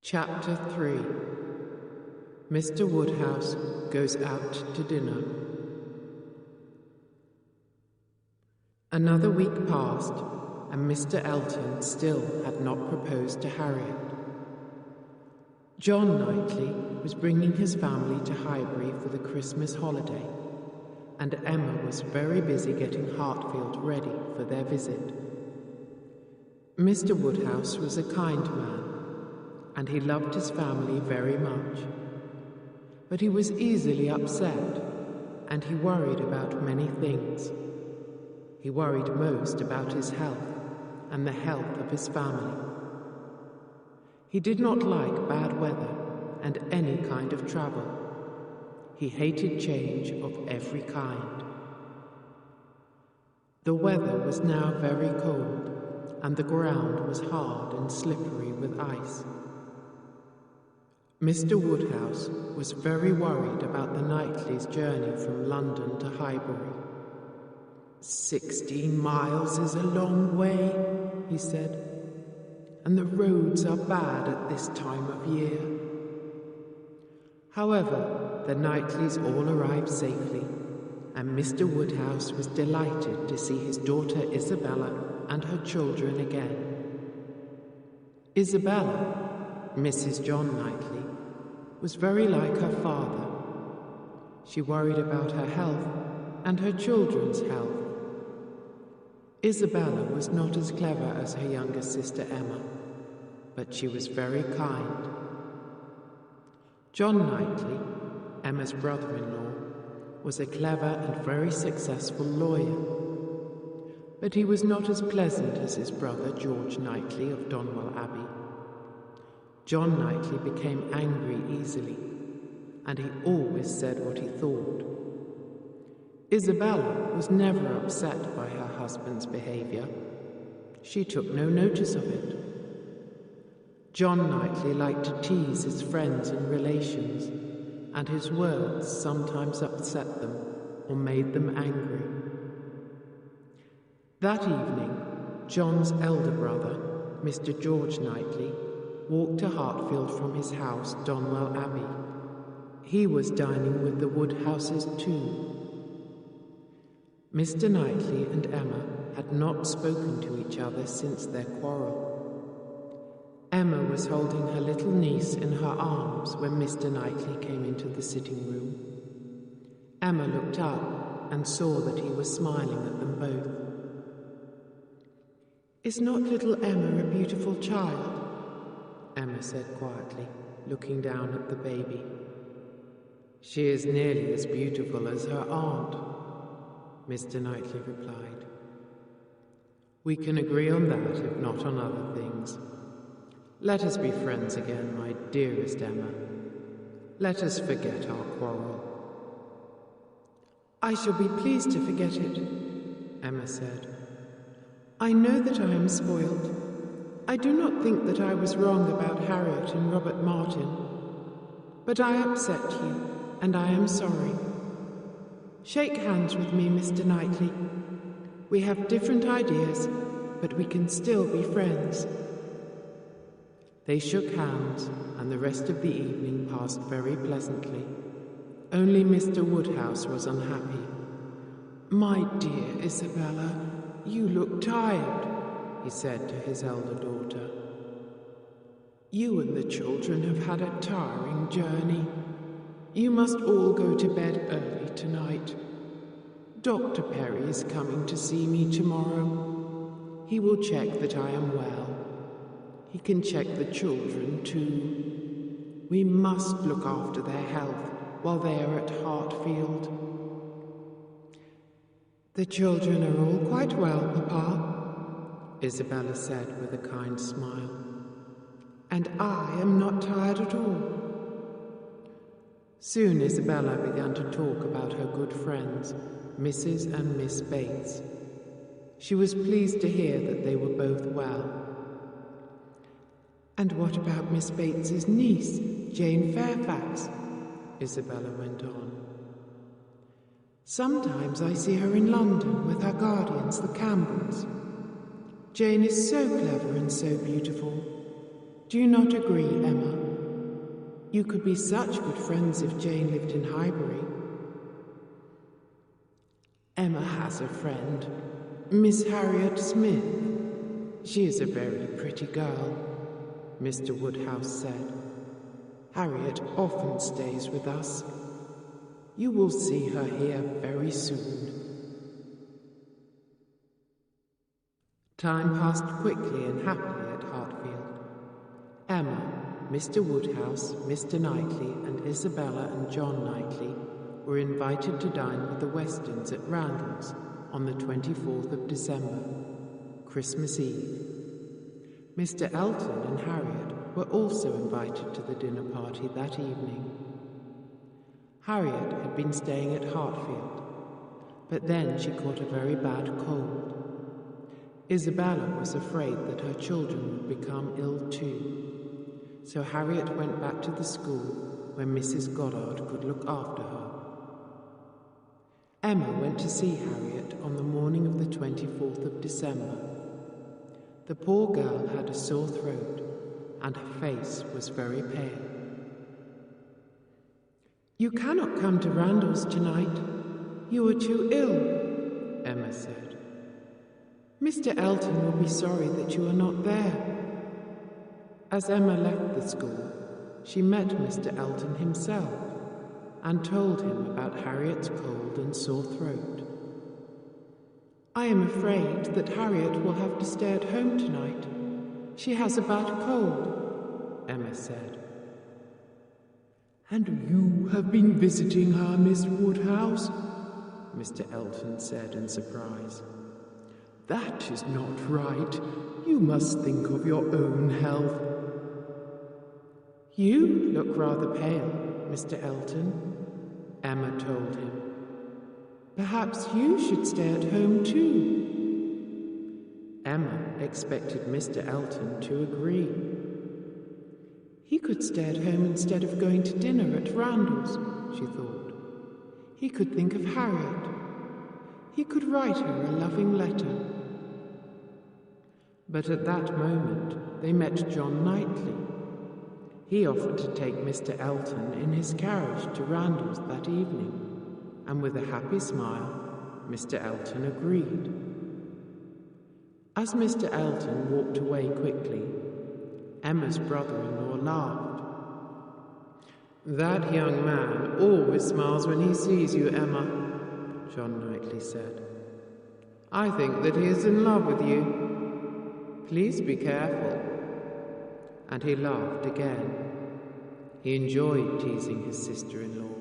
Chapter 3. Mr. Woodhouse goes out to dinner. Another week passed, and Mr. Elton still had not proposed to Harriet. John Knightley was bringing his family to Highbury for the Christmas holiday, and Emma was very busy getting Hartfield ready for their visit. Mr. Woodhouse was a kind man, and he loved his family very much. But he was easily upset, and he worried about many things. He worried most about his health and the health of his family. He did not like bad weather and any kind of travel. He hated change of every kind. The weather was now very cold, and the ground was hard and slippery with ice. Mr. Woodhouse was very worried about the Knightleys' journey from London to Highbury. 16 miles is a long way, he said, and the roads are bad at this time of year. However, the Knightleys all arrived safely, and Mr. Woodhouse was delighted to see his daughter Isabella and her children again. Isabella, Mrs. John Knightley, was very like her father. She worried about her health and her children's health. Isabella was not as clever as her younger sister Emma, but she was very kind. John Knightley, Emma's brother-in-law, was a clever and very successful lawyer, but he was not as pleasant as his brother George Knightley of Donwell Abbey. John Knightley became angry easily, and he always said what he thought. Isabella was never upset by her husband's behavior. She took no notice of it. John Knightley liked to tease his friends and relations, and his words sometimes upset them or made them angry. That evening, John's elder brother, Mr. George Knightley, walked to Hartfield from his house, Donwell Abbey. He was dining with the Woodhouses too. Mr. Knightley and Emma had not spoken to each other since their quarrel. Emma was holding her little niece in her arms when Mr. Knightley came into the sitting room. Emma looked up and saw that he was smiling at them both. "Is not little Emma a beautiful child?" Emma said quietly, looking down at the baby. "She is nearly as beautiful as her aunt," Mr. Knightley replied. "We can agree on that, if not on other things. Let us be friends again, my dearest Emma. Let us forget our quarrel." "I shall be pleased to forget it," Emma said. "I know that I am spoiled. I do not think that I was wrong about Harriet and Robert Martin. But I upset you, and I am sorry. Shake hands with me, Mr. Knightley. We have different ideas, but we can still be friends." They shook hands, and the rest of the evening passed very pleasantly. Only Mr. Woodhouse was unhappy. "My dear Isabella, you look tired," he said to his elder daughter. "You and the children have had a tiring journey. You must all go to bed early tonight. Dr. Perry is coming to see me tomorrow. He will check that I am well. He can check the children too. We must look after their health while they are at Hartfield." "The children are all quite well, Papa," Isabella said with a kind smile. "And I am not tired at all." Soon Isabella began to talk about her good friends, Mrs. and Miss Bates. She was pleased to hear that they were both well. "And what about Miss Bates's niece, Jane Fairfax?" Isabella went on. "Sometimes I see her in London with her guardians, the Campbells. Jane is so clever and so beautiful. Do you not agree, Emma?" You could be such good friends if Jane lived in Highbury. Emma has a friend, Miss Harriet Smith. She is a very pretty girl, Mr. Woodhouse said. Harriet often stays with us. You will see her here very soon. Time passed quickly and happily at Hartfield. Emma, Mr. Woodhouse, Mr. Knightley, and Isabella and John Knightley were invited to dine with the Westons at Randalls on the 24th of December, Christmas Eve. Mr. Elton and Harriet were also invited to the dinner party that evening. Harriet had been staying at Hartfield, but then she caught a very bad cold. Isabella was afraid that her children would become ill too, so Harriet went back to the school where Mrs. Goddard could look after her. Emma went to see Harriet on the morning of the 24th of December. The poor girl had a sore throat, and her face was very pale. "You cannot come to Randalls tonight. You are too ill," Emma said. "Mr. Elton will be sorry that you are not there." As Emma left the school, she met Mr. Elton himself and told him about Harriet's cold and sore throat. "I am afraid that Harriet will have to stay at home tonight. She has a bad cold," Emma said. "And you have been visiting her, Miss Woodhouse?" Mr. Elton said in surprise. "That is not right. You must think of your own health." "You look rather pale, Mr. Elton," Emma told him. "Perhaps you should stay at home too." Emma expected Mr. Elton to agree. He could stay at home instead of going to dinner at Randalls, she thought. He could think of Harriet. He could write her a loving letter. But at that moment they met John Knightley. He offered to take Mr. Elton in his carriage to Randalls that evening, and with a happy smile, Mr. Elton agreed. As Mr. Elton walked away quickly, Emma's brother-in-law laughed. "That young man always smiles when he sees you, Emma," John Knightley said. "I think that he is in love with you. Please be careful." And he laughed again. He enjoyed teasing his sister-in-law.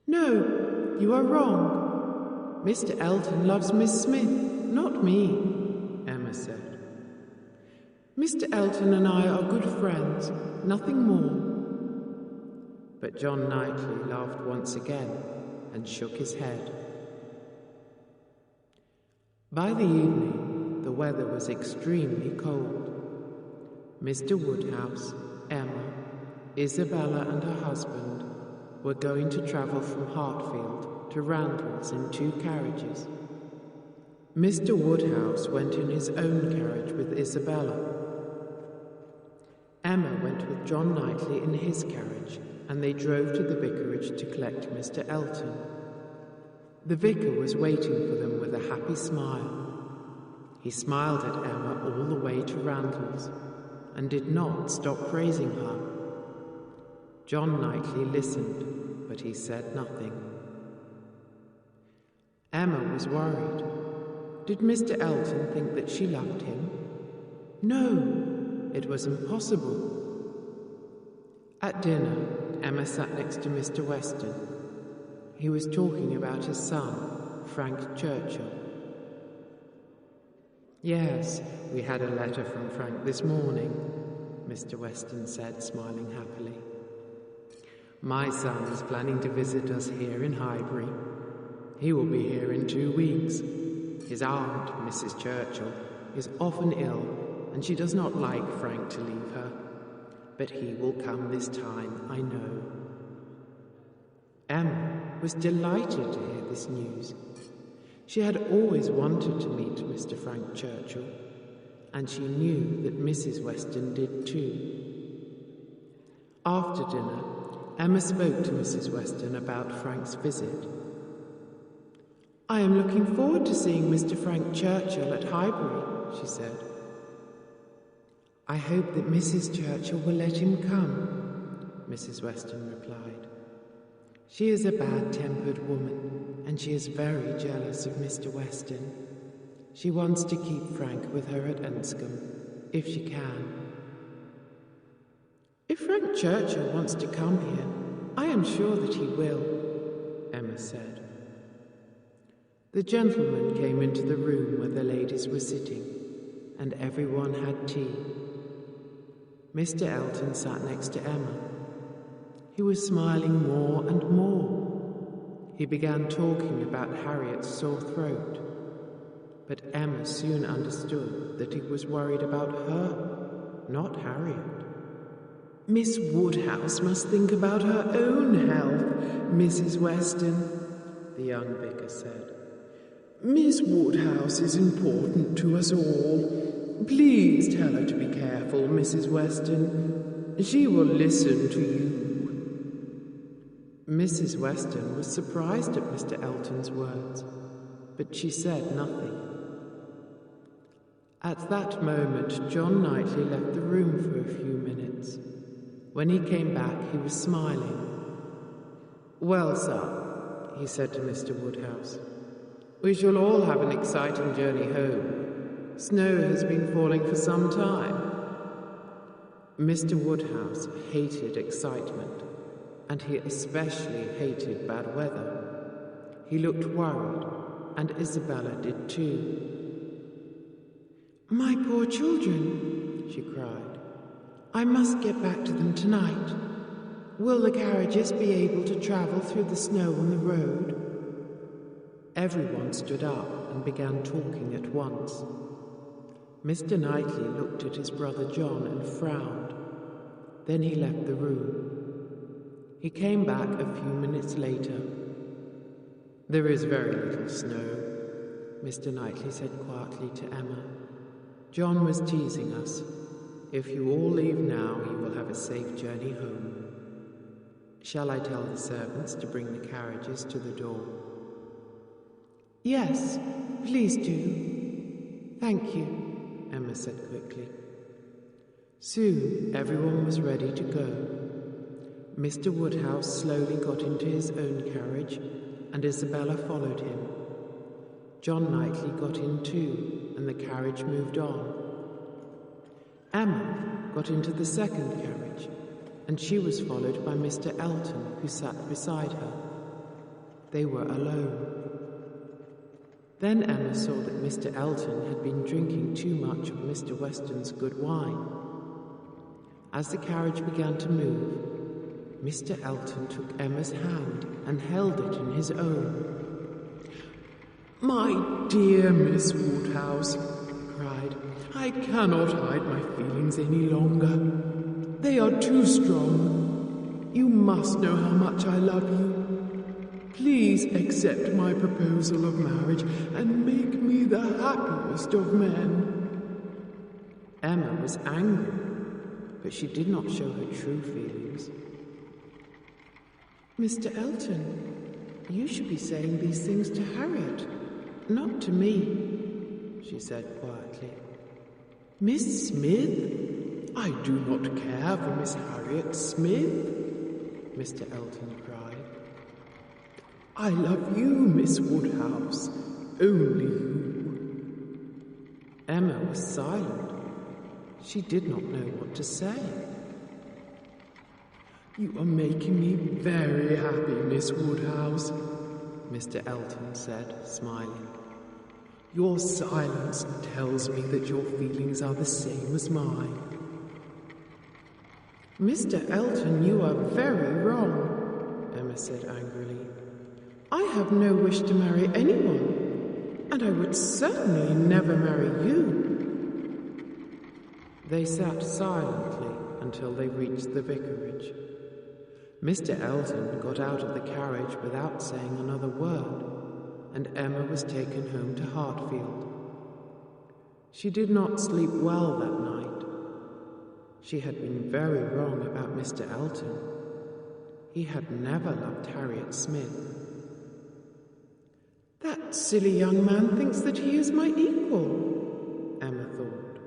"No, you are wrong. Mr. Elton loves Miss Smith, not me," Emma said. "Mr. Elton and I are good friends, nothing more." But John Knightley laughed once again and shook his head. By the evening, the weather was extremely cold. Mr. Woodhouse, Emma, Isabella and her husband were going to travel from Hartfield to Randalls in 2 carriages. Mr. Woodhouse went in his own carriage with Isabella. Emma went with John Knightley in his carriage, and they drove to the vicarage to collect Mr. Elton. The vicar was waiting for them with a happy smile. He smiled at Emma all the way to Randalls, and did not stop praising her. John Knightley listened, but he said nothing. Emma was worried. Did Mr. Elton think that she loved him? No, it was impossible. At dinner, Emma sat next to Mr. Weston. He was talking about his son, Frank Churchill. "Yes, we had a letter from Frank this morning," Mr. Weston said, smiling happily. "My son is planning to visit us here in Highbury. He will be here in 2 weeks. His aunt, Mrs. Churchill, is often ill, and she does not like Frank to leave her. But he will come this time, I know." Emma was delighted to hear this news. She had always wanted to meet Mr. Frank Churchill, and she knew that Mrs. Weston did too. After dinner, Emma spoke to Mrs. Weston about Frank's visit. "I am looking forward to seeing Mr. Frank Churchill at Highbury," she said. "I hope that Mrs. Churchill will let him come," Mrs. Weston replied. "She is a bad-tempered woman, and she is very jealous of Mr. Weston. She wants to keep Frank with her at Enscombe, if she can." "If Frank Churchill wants to come here, I am sure that he will," Emma said. The gentlemen came into the room where the ladies were sitting, and everyone had tea. Mr. Elton sat next to Emma. He was smiling more and more. He began talking about Harriet's sore throat, but Emma soon understood that he was worried about her, not Harriet. "Miss Woodhouse must think about her own health, Mrs. Weston," the young vicar said. "Miss Woodhouse is important to us all. Please tell her to be careful, Mrs. Weston. She will listen to you." Mrs. Weston was surprised at Mr. Elton's words, but she said nothing. At that moment, John Knightley left the room for a few minutes. When he came back, he was smiling. "Well, sir," he said to Mr. Woodhouse, "we shall all have an exciting journey home. Snow has been falling for some time." Mr. Woodhouse hated excitement, and he especially hated bad weather. He looked worried, and Isabella did too. "My poor children," she cried. "I must get back to them tonight. Will the carriages be able to travel through the snow on the road?" Everyone stood up and began talking at once. Mr. Knightley looked at his brother John and frowned. Then he left the room. He came back a few minutes later. "There is very little snow," Mr. Knightley said quietly to Emma. "John was teasing us. If you all leave now, you will have a safe journey home. Shall I tell the servants to bring the carriages to the door?" "Yes, please do. Thank you," Emma said quickly. Soon everyone was ready to go. Mr. Woodhouse slowly got into his own carriage, and Isabella followed him. John Knightley got in too, and the carriage moved on. Emma got into the second carriage, and she was followed by Mr. Elton, who sat beside her. They were alone. Then Emma saw that Mr. Elton had been drinking too much of Mr. Weston's good wine. As the carriage began to move, Mr. Elton took Emma's hand and held it in his own. "My dear Miss Woodhouse," he cried, "I cannot hide my feelings any longer. They are too strong. You must know how much I love you. Please accept my proposal of marriage and make me the happiest of men." Emma was angry, but she did not show her true feelings. "Mr. Elton, you should be saying these things to Harriet, not to me," she said quietly. "Miss Smith? I do not care for Miss Harriet Smith," Mr. Elton cried. "I love you, Miss Woodhouse, only you." Emma was silent. She did not know what to say. "You are making me very happy, Miss Woodhouse," Mr. Elton said, smiling. "Your silence tells me that your feelings are the same as mine." "Mr. Elton, you are very wrong," Emma said angrily. "I have no wish to marry anyone, and I would certainly never marry you." They sat silently until they reached the vicarage. Mr. Elton got out of the carriage without saying another word, and Emma was taken home to Hartfield. She did not sleep well that night. She had been very wrong about Mr. Elton. He had never loved Harriet Smith. "That silly young man thinks that he is my equal," Emma thought.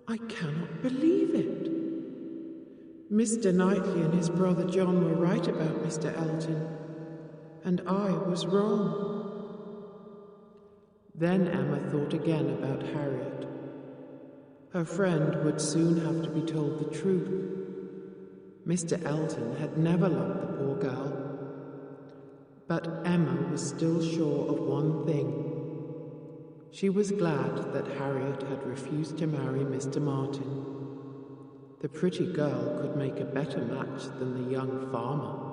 "I cannot believe it. Mr. Knightley and his brother John were right about Mr. Elton, and I was wrong." Then Emma thought again about Harriet. Her friend would soon have to be told the truth. Mr. Elton had never loved the poor girl. But Emma was still sure of one thing. She was glad that Harriet had refused to marry Mr. Martin. The pretty girl could make a better match than the young farmer.